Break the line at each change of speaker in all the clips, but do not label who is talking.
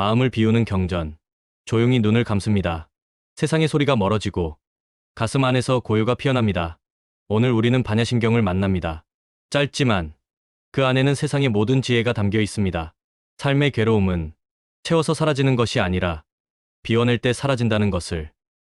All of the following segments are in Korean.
마음을 비우는 경전. 조용히 눈을 감습니다. 세상의 소리가 멀어지고 가슴 안에서 고요가 피어납니다. 오늘 우리는 반야신경을 만납니다. 짧지만 그 안에는 세상의 모든 지혜가 담겨 있습니다. 삶의 괴로움은 채워서 사라지는 것이 아니라 비워낼 때 사라진다는 것을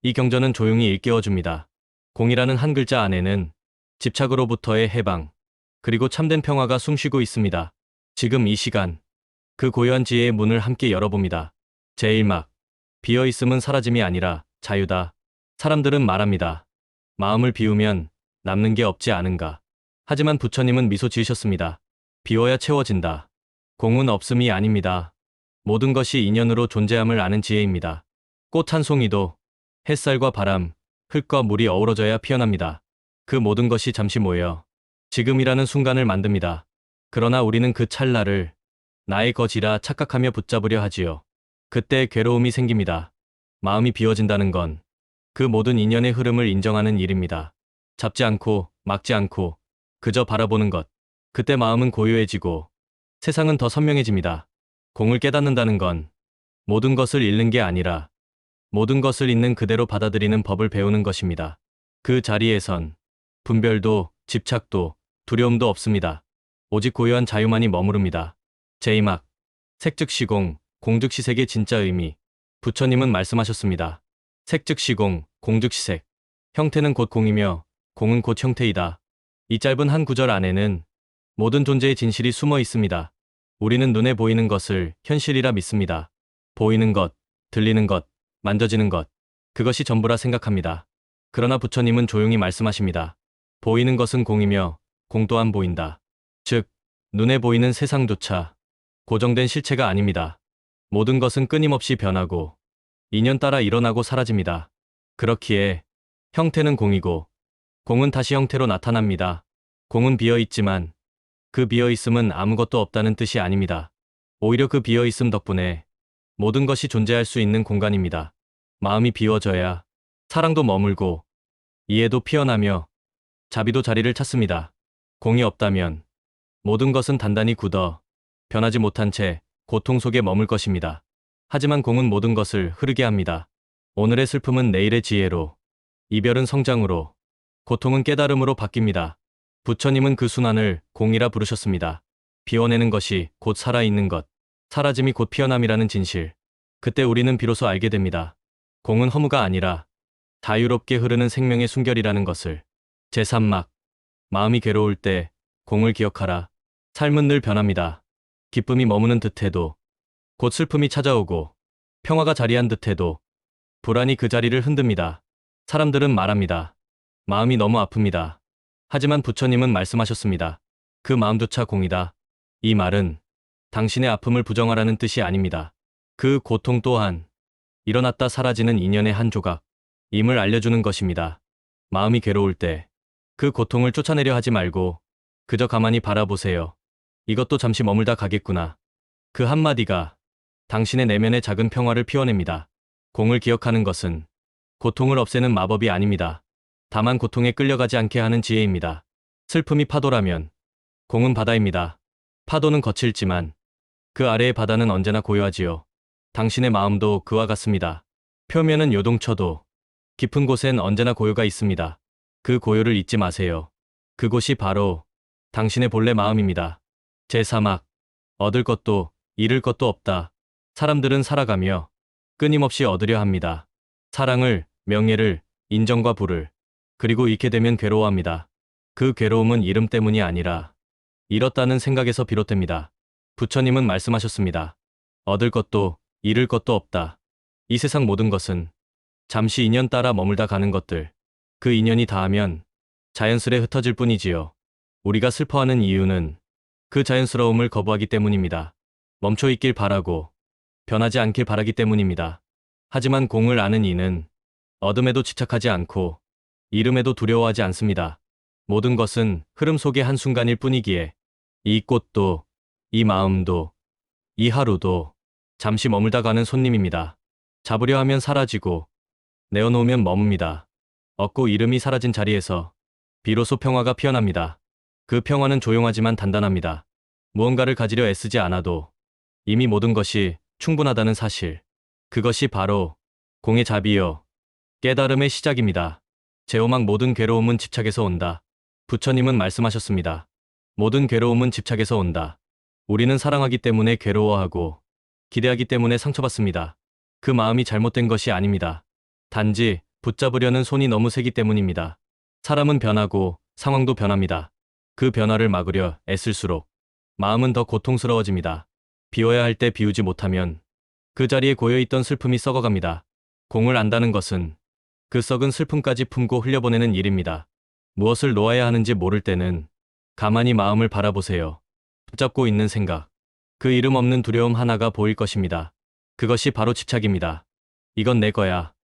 이 경전은 조용히 일깨워줍니다. 공이라는 한 글자 안에는 집착으로부터의 해방, 그리고 참된 평화가 숨쉬고 있습니다. 지금 이 시간, 그 고요한 지혜의 문을 함께 열어봅니다. 제1막, 비어있음은 사라짐이 아니라 자유다. 사람들은 말합니다. 마음을 비우면 남는 게 없지 않은가. 하지만 부처님은 미소 지으셨습니다. 비워야 채워진다. 공은 없음이 아닙니다. 모든 것이 인연으로 존재함을 아는 지혜입니다. 꽃 한 송이도 햇살과 바람, 흙과 물이 어우러져야 피어납니다. 그 모든 것이 잠시 모여 지금이라는 순간을 만듭니다. 그러나 우리는 그 찰나를 나의 것이라 착각하며 붙잡으려 하지요. 그때 괴로움이 생깁니다. 마음이 비워진다는 건 그 모든 인연의 흐름을 인정하는 일입니다. 잡지 않고 막지 않고 그저 바라보는 것. 그때 마음은 고요해지고 세상은 더 선명해집니다. 공을 깨닫는다는 건 모든 것을 잃는 게 아니라 모든 것을 있는 그대로 받아들이는 법을 배우는 것입니다. 그 자리에선 분별도 집착도 두려움도 없습니다. 오직 고요한 자유만이 머무릅니다. 제2막, 색즉시공, 공즉시색의 진짜 의미. 부처님은 말씀하셨습니다. 색즉시공, 공즉시색. 형태는 곧 공이며 공은 곧 형태이다. 이 짧은 한 구절 안에는 모든 존재의 진실이 숨어 있습니다. 우리는 눈에 보이는 것을 현실이라 믿습니다. 보이는 것, 들리는 것, 만져지는 것, 그것이 전부라 생각합니다. 그러나 부처님은 조용히 말씀하십니다. 보이는 것은 공이며 공 또한 보인다. 즉, 눈에 보이는 세상조차 고정된 실체가 아닙니다. 모든 것은 끊임없이 변하고 인연 따라 일어나고 사라집니다. 그렇기에 형태는 공이고 공은 다시 형태로 나타납니다. 공은 비어있지만 그 비어있음은 아무것도 없다는 뜻이 아닙니다. 오히려 그 비어있음 덕분에 모든 것이 존재할 수 있는 공간입니다. 마음이 비워져야 사랑도 머물고 이해도 피어나며 자비도 자리를 찾습니다. 공이 없다면 모든 것은 단단히 굳어 변하지 못한 채 고통 속에 머물 것입니다. 하지만 공은 모든 것을 흐르게 합니다. 오늘의 슬픔은 내일의 지혜로, 이별은 성장으로, 고통은 깨달음으로 바뀝니다. 부처님은 그 순환을 공이라 부르셨습니다. 비워내는 것이 곧 살아있는 것, 사라짐이 곧 피어남이라는 진실. 그때 우리는 비로소 알게 됩니다. 공은 허무가 아니라 자유롭게 흐르는 생명의 순결이라는 것을. 제3막, 마음이 괴로울 때 공을 기억하라. 삶은 늘 변합니다. 기쁨이 머무는 듯해도 곧 슬픔이 찾아오고 평화가 자리한 듯해도 불안이 그 자리를 흔듭니다. 사람들은 말합니다. 마음이 너무 아픕니다. 하지만 부처님은 말씀하셨습니다. 그 마음조차 공이다. 이 말은 당신의 아픔을 부정하라는 뜻이 아닙니다. 그 고통 또한 일어났다 사라지는 인연의 한 조각임을 알려주는 것입니다. 마음이 괴로울 때 그 고통을 쫓아내려 하지 말고 그저 가만히 바라보세요. 이것도 잠시 머물다 가겠구나. 그 한마디가 당신의 내면의 작은 평화를 피워냅니다. 공을 기억하는 것은 고통을 없애는 마법이 아닙니다. 다만 고통에 끌려가지 않게 하는 지혜입니다. 슬픔이 파도라면 공은 바다입니다. 파도는 거칠지만 그 아래의 바다는 언제나 고요하지요. 당신의 마음도 그와 같습니다. 표면은 요동쳐도 깊은 곳엔 언제나 고요가 있습니다. 그 고요를 잊지 마세요. 그곳이 바로 당신의 본래 마음입니다. 제3막, 얻을 것도 잃을 것도 없다. 사람들은 살아가며 끊임없이 얻으려 합니다. 사랑을, 명예를, 인정과 부를. 그리고 잃게 되면 괴로워합니다. 그 괴로움은 잃음 때문이 아니라 잃었다는 생각에서 비롯됩니다. 부처님은 말씀하셨습니다. 얻을 것도 잃을 것도 없다. 이 세상 모든 것은 잠시 인연 따라 머물다 가는 것들. 그 인연이 닿으면 자연스레 흩어질 뿐이지요. 우리가 슬퍼하는 이유는 그 자연스러움을 거부하기 때문입니다. 멈춰 있길 바라고 변하지 않길 바라기 때문입니다. 하지만 공을 아는 이는 어둠에도 집착하지 않고 잃음에도 두려워하지 않습니다. 모든 것은 흐름 속의 한순간일 뿐이기에 이 꽃도, 이 마음도, 이 하루도 잠시 머물다 가는 손님입니다. 잡으려 하면 사라지고 내어놓으면 머뭅니다. 얻고 잃음이 사라진 자리에서 비로소 평화가 피어납니다. 그 평화는 조용하지만 단단합니다. 무언가를 가지려 애쓰지 않아도 이미 모든 것이 충분하다는 사실. 그것이 바로 공의 자비요. 깨달음의 시작입니다. 제오막 모든 괴로움은 집착에서 온다. 부처님은 말씀하셨습니다. 모든 괴로움은 집착에서 온다. 우리는 사랑하기 때문에 괴로워하고 기대하기 때문에 상처받습니다. 그 마음이 잘못된 것이 아닙니다. 단지 붙잡으려는 손이 너무 세기 때문입니다. 사람은 변하고 상황도 변합니다. 그 변화를 막으려 애쓸수록 마음은 더 고통스러워집니다. 비워야 할 때 비우지 못하면 그 자리에 고여있던 슬픔이 썩어갑니다. 공을 안다는 것은 그 썩은 슬픔까지 품고 흘려보내는 일입니다. 무엇을 놓아야 하는지 모를 때는 가만히 마음을 바라보세요. 붙잡고 있는 생각, 그 이름 없는 두려움 하나가 보일 것입니다. 그것이 바로 집착입니다. 이건 내 거야.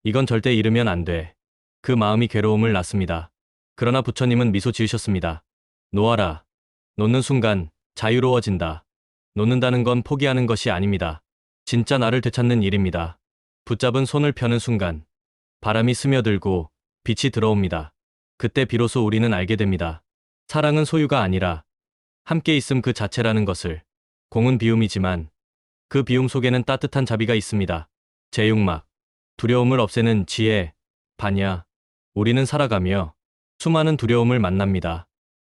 이건 절대 잃으면 안 돼. 그 마음이 괴로움을 낳습니다. 그러나 부처님은 미소 지으셨습니다. 놓아라. 놓는 순간 자유로워진다. 놓는다는 건 포기하는 것이 아닙니다. 진짜 나를 되찾는 일입니다. 붙잡은 손을 펴는 순간 바람이 스며들고 빛이 들어옵니다. 그때 비로소 우리는 알게 됩니다. 사랑은 소유가 아니라 함께 있음 그 자체라는 것을. 공은 비움이지만 그 비움 속에는 따뜻한 자비가 있습니다. 제육막, 두려움을 없애는 지혜, 반야. 우리는 살아가며 수많은 두려움을 만납니다.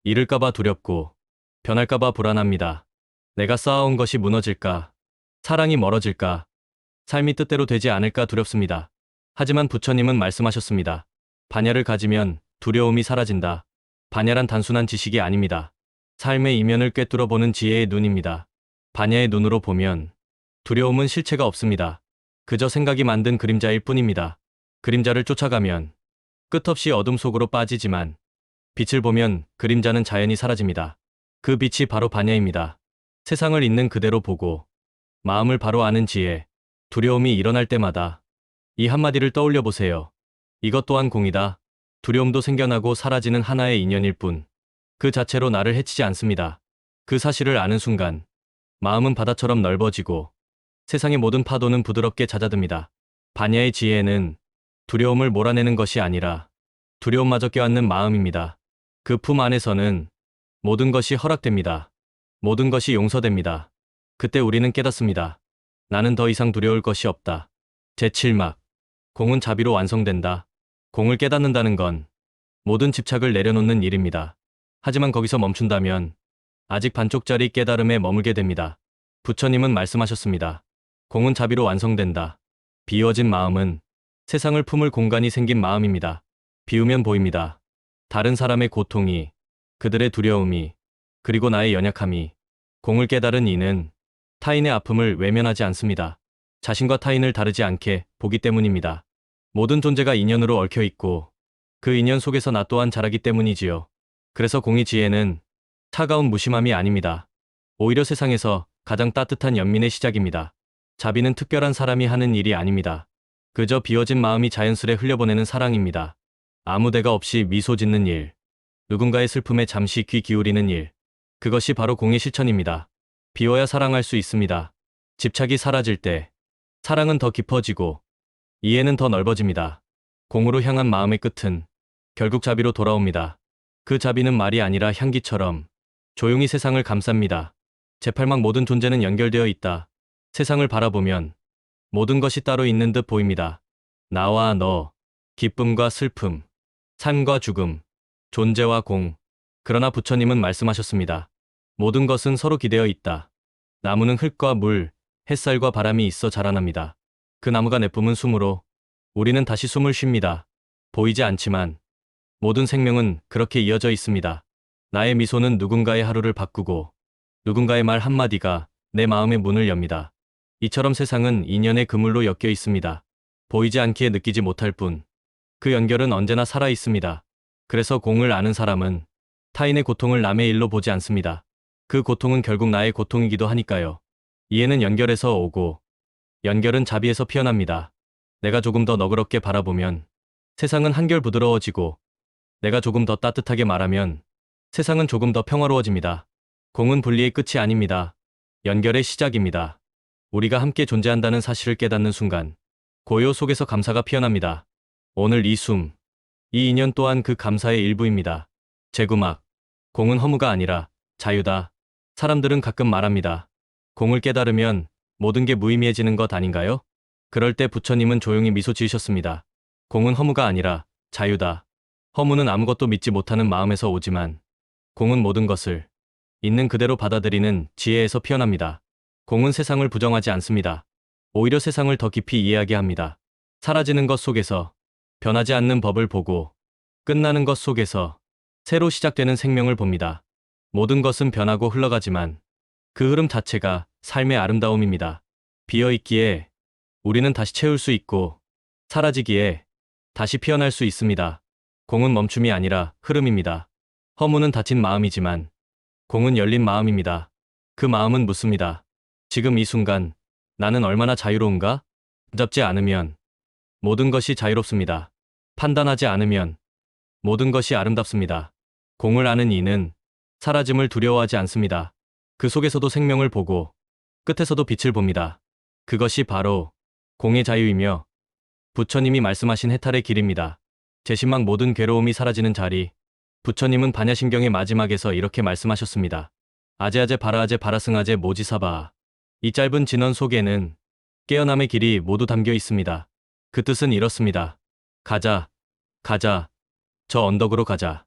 잃을까봐 두렵고 변할까봐 불안합니다. 내가 쌓아온 것이 무너질까? 사랑이 멀어질까? 삶이 뜻대로 되지 않을까 두렵습니다. 하지만 부처님은 말씀하셨습니다. 반야를 가지면 두려움이 사라진다. 반야란 단순한 지식이 아닙니다. 삶의 이면을 꿰뚫어 보는 지혜의 눈입니다. 반야의 눈으로 보면 두려움은 실체가 없습니다. 그저 생각이 만든 그림자일 뿐입니다. 그림자를 쫓아가면 끝없이 어둠 속으로 빠지지만 빛을 보면 그림자는 자연히 사라집니다. 그 빛이 바로 반야입니다. 세상을 있는 그대로 보고 마음을 바로 아는 지혜. 두려움이 일어날 때마다 이 한마디를 떠올려 보세요. 이것 또한 공이다. 두려움도 생겨나고 사라지는 하나의 인연일 뿐. 그 자체로 나를 해치지 않습니다. 그 사실을 아는 순간 마음은 바다처럼 넓어지고 세상의 모든 파도는 부드럽게 잦아듭니다. 반야의 지혜는 두려움을 몰아내는 것이 아니라 두려움마저 껴안는 마음입니다. 그 품 안에서는 모든 것이 허락됩니다. 모든 것이 용서됩니다. 그때 우리는 깨닫습니다. 나는 더 이상 두려울 것이 없다. 제7막. 공은 자비로 완성된다. 공을 깨닫는다는 건 모든 집착을 내려놓는 일입니다. 하지만 거기서 멈춘다면 아직 반쪽짜리 깨달음에 머물게 됩니다. 부처님은 말씀하셨습니다. 공은 자비로 완성된다. 비워진 마음은 세상을 품을 공간이 생긴 마음입니다. 비우면 보입니다. 다른 사람의 고통이, 그들의 두려움이, 그리고 나의 연약함이. 공을 깨달은 이는 타인의 아픔을 외면하지 않습니다. 자신과 타인을 다르지 않게 보기 때문입니다. 모든 존재가 인연으로 얽혀 있고 그 인연 속에서 나 또한 자라기 때문이지요. 그래서 공의 지혜는 차가운 무심함이 아닙니다. 오히려 세상에서 가장 따뜻한 연민의 시작입니다. 자비는 특별한 사람이 하는 일이 아닙니다. 그저 비워진 마음이 자연스레 흘려보내는 사랑입니다. 아무 대가 없이 미소 짓는 일. 누군가의 슬픔에 잠시 귀 기울이는 일. 그것이 바로 공의 실천입니다. 비워야 사랑할 수 있습니다. 집착이 사라질 때 사랑은 더 깊어지고 이해는 더 넓어집니다. 공으로 향한 마음의 끝은 결국 자비로 돌아옵니다. 그 자비는 말이 아니라 향기처럼 조용히 세상을 감쌉니다. 제8막 모든 존재는 연결되어 있다. 세상을 바라보면 모든 것이 따로 있는 듯 보입니다. 나와 너, 기쁨과 슬픔, 삶과 죽음, 존재와 공. 그러나 부처님은 말씀하셨습니다. 모든 것은 서로 기대어 있다. 나무는 흙과 물, 햇살과 바람이 있어 자라납니다. 그 나무가 내뿜은 숨으로 우리는 다시 숨을 쉽니다. 보이지 않지만 모든 생명은 그렇게 이어져 있습니다. 나의 미소는 누군가의 하루를 바꾸고 누군가의 말 한마디가 내 마음의 문을 엽니다. 이처럼 세상은 인연의 그물로 엮여 있습니다. 보이지 않기에 느끼지 못할 뿐 그 연결은 언제나 살아 있습니다. 그래서 공을 아는 사람은 타인의 고통을 남의 일로 보지 않습니다. 그 고통은 결국 나의 고통이기도 하니까요. 이해는 연결에서 오고 연결은 자비에서 피어납니다. 내가 조금 더 너그럽게 바라보면 세상은 한결 부드러워지고 내가 조금 더 따뜻하게 말하면 세상은 조금 더 평화로워집니다. 공은 분리의 끝이 아닙니다. 연결의 시작입니다. 우리가 함께 존재한다는 사실을 깨닫는 순간 고요 속에서 감사가 피어납니다. 오늘 이 숨, 이 인연 또한 그 감사의 일부입니다. 제구막. 공은 허무가 아니라 자유다. 사람들은 가끔 말합니다. 공을 깨달으면 모든 게 무의미해지는 것 아닌가요? 그럴 때 부처님은 조용히 미소 지으셨습니다. 공은 허무가 아니라 자유다. 허무는 아무것도 믿지 못하는 마음에서 오지만 공은 모든 것을 있는 그대로 받아들이는 지혜에서 피어납니다. 공은 세상을 부정하지 않습니다. 오히려 세상을 더 깊이 이해하게 합니다. 사라지는 것 속에서 변하지 않는 법을 보고 끝나는 것 속에서 새로 시작되는 생명을 봅니다. 모든 것은 변하고 흘러가지만 그 흐름 자체가 삶의 아름다움입니다. 비어있기에 우리는 다시 채울 수 있고 사라지기에 다시 피어날 수 있습니다. 공은 멈춤이 아니라 흐름입니다. 허무는 닫힌 마음이지만 공은 열린 마음입니다. 그 마음은 묻습니다. 지금 이 순간 나는 얼마나 자유로운가? 붙잡지 않으면 모든 것이 자유롭습니다. 판단하지 않으면 모든 것이 아름답습니다. 공을 아는 이는 사라짐을 두려워하지 않습니다. 그 속에서도 생명을 보고 끝에서도 빛을 봅니다. 그것이 바로 공의 자유이며 부처님이 말씀하신 해탈의 길입니다. 제신막 모든 괴로움이 사라지는 자리. 부처님은 반야심경의 마지막에서 이렇게 말씀하셨습니다. 아제아제 바라아제 바라승아제 모지사바. 이 짧은 진언 속에는 깨어남의 길이 모두 담겨 있습니다. 그 뜻은 이렇습니다. 가자, 가자, 저 언덕으로 가자.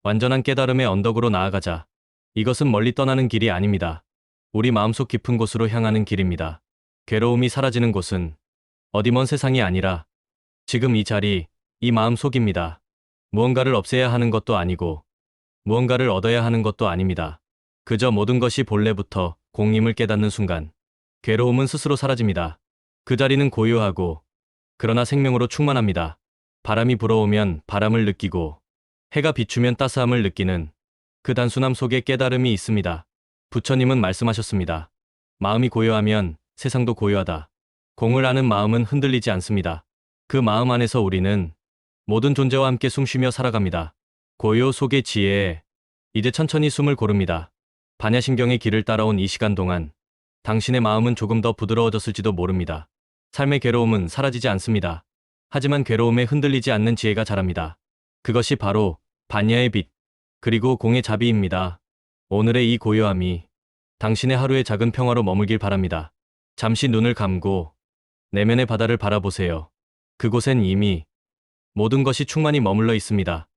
완전한 깨달음의 언덕으로 나아가자. 이것은 멀리 떠나는 길이 아닙니다. 우리 마음속 깊은 곳으로 향하는 길입니다. 괴로움이 사라지는 곳은 어디 먼 세상이 아니라 지금 이 자리, 이 마음속입니다. 무언가를 없애야 하는 것도 아니고 무언가를 얻어야 하는 것도 아닙니다. 그저 모든 것이 본래부터 공임을 깨닫는 순간 괴로움은 스스로 사라집니다. 그 자리는 고요하고 그러나 생명으로 충만합니다. 바람이 불어오면 바람을 느끼고 해가 비추면 따스함을 느끼는 그 단순함 속에 깨달음이 있습니다. 부처님은 말씀하셨습니다. 마음이 고요하면 세상도 고요하다. 공을 아는 마음은 흔들리지 않습니다. 그 마음 안에서 우리는 모든 존재와 함께 숨쉬며 살아갑니다. 고요 속의 지혜에 이제 천천히 숨을 고릅니다. 반야심경의 길을 따라온 이 시간 동안 당신의 마음은 조금 더 부드러워졌을지도 모릅니다. 삶의 괴로움은 사라지지 않습니다. 하지만 괴로움에 흔들리지 않는 지혜가 자랍니다. 그것이 바로 반야의 빛, 그리고 공의 자비입니다. 오늘의 이 고요함이 당신의 하루의 작은 평화로 머물길 바랍니다. 잠시 눈을 감고 내면의 바다를 바라보세요. 그곳엔 이미 모든 것이 충만히 머물러 있습니다.